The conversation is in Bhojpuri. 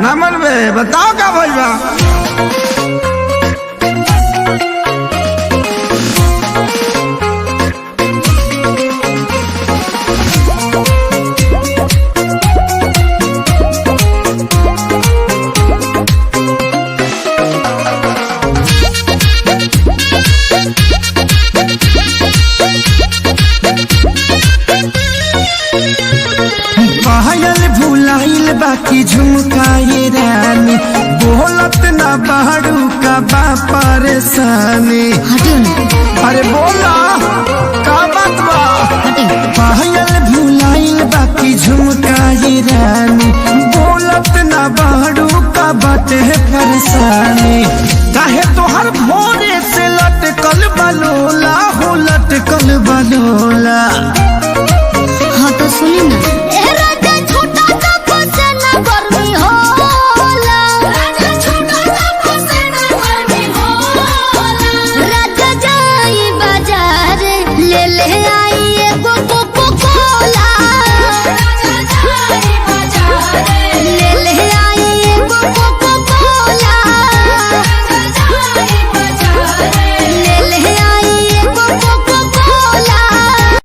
ना मन में बताओ का भइल बा। भुलाइल बाकी झुमकाए रानी बोलत ना बाड़ू का बा परेशानी। अरे बोला का बात बा। पायल भुलाइल बाकी झुमकाए रानी बोलत ना बाड़ू का बाटे परेशानी। काहे तोहर भोरे से लटकल बलोला हो लटकल बलोला। हाँ तो सुनी ना